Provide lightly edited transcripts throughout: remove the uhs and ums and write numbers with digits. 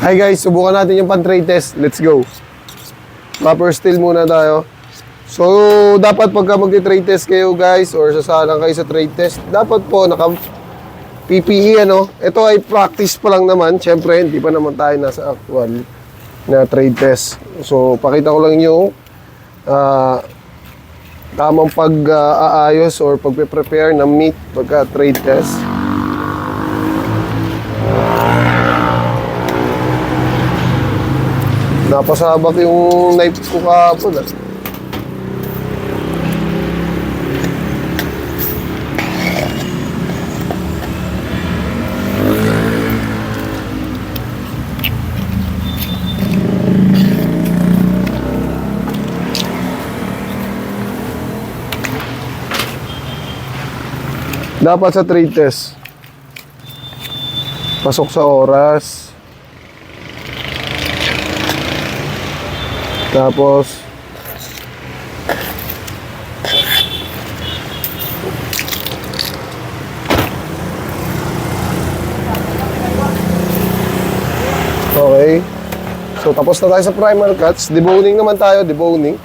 Hi guys, subukan natin yung pan-trade test. Let's go. Proper steel muna tayo. So, dapat pagka mag-trade test kayo guys or sasalang kayo sa trade test, dapat po naka-PPE ano. Ito ay practice pa lang naman. Siyempre, hindi pa naman tayo nasa actual na trade test. So, pakita ko lang yung tamang pag-aayos or pagpe-prepare ng meat pagka trade test. Napasabak yung knife ko kahapon ah. Dapat sa trade test, pasok sa oras. Tapos okay. So tapos na tayo sa primer cuts. Deboning naman tayo, deboning.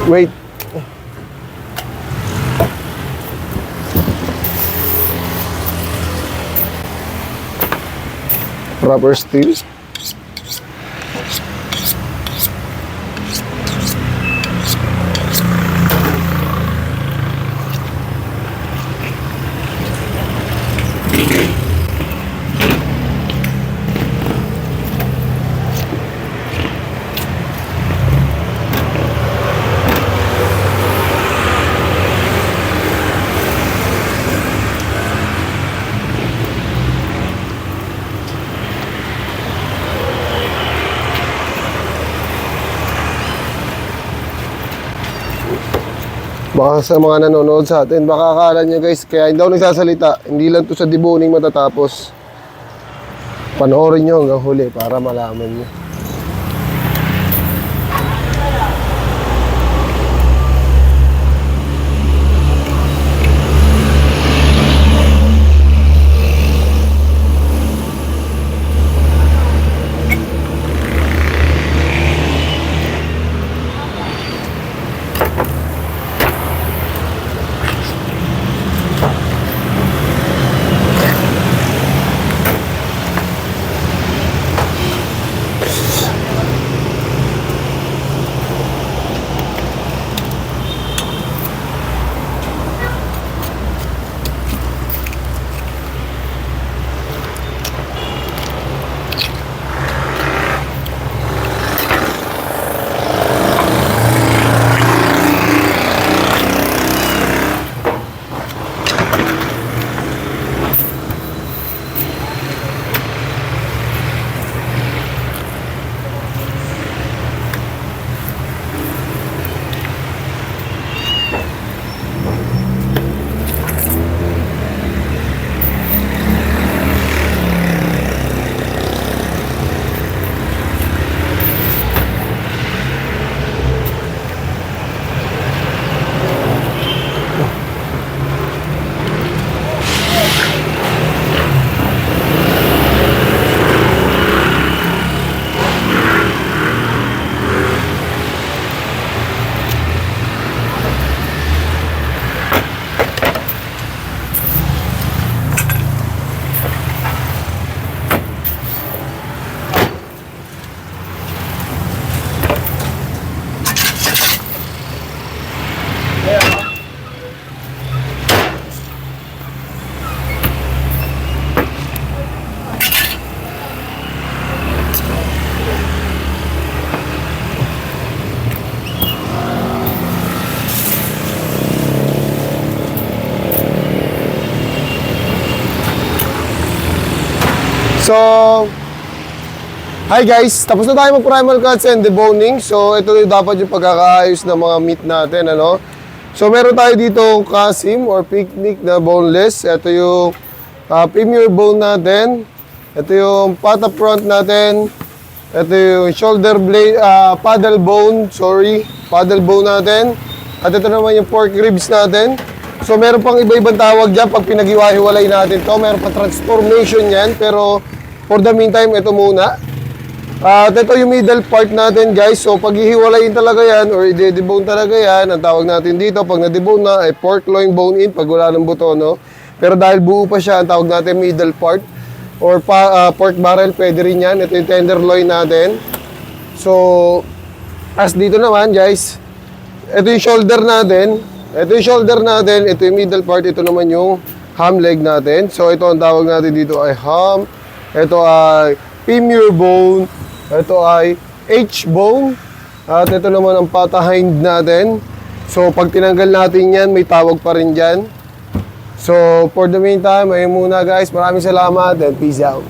Wait. Proper steel. Baka sa mga nanonood sa atin, baka akala nyo guys, kaya hindi ako nagsasalita. Hindi lang to sa deboning matatapos. Panoorin nyo hanggang huli para malaman nyo. So, hi guys, tapos na tayo mag-primal cuts and deboning. So, ito yung dapat yung pagkakaayos ng mga meat natin, ano. So, meron tayo dito kasim or picnic na boneless. Ito yung premier bone natin. Ito yung pata front natin. Ito yung shoulder blade, paddle bone natin. At ito naman yung pork ribs natin. So, meron pang iba-ibang tawag dyan pag pinag-iwa-hiwalay natin to. Meron pa transformation yan, pero for the meantime, ito muna. At ito yung middle part natin, guys. So, pag hihiwalayin talaga yan or i-debone talaga yan, ang tawag natin dito, pag na-debone na, ay pork loin bone in, pag wala ng buto, no? Pero dahil buo pa siya, ang tawag natin middle part or pork barrel, pwede rin yan. Ito yung tenderloin natin. So, as dito naman, guys, ito yung shoulder natin. Ito yung shoulder natin, ito yung middle part, ito naman yung ham leg natin. So, ito ang tawag natin dito ay ham. Ito ay femur bone. Ito ay H-bone. At ito naman ang pata hind natin. So, pag tinanggal natin yan, may tawag pa rin dyan. So, for the meantime, ayun muna guys. Maraming salamat and peace out.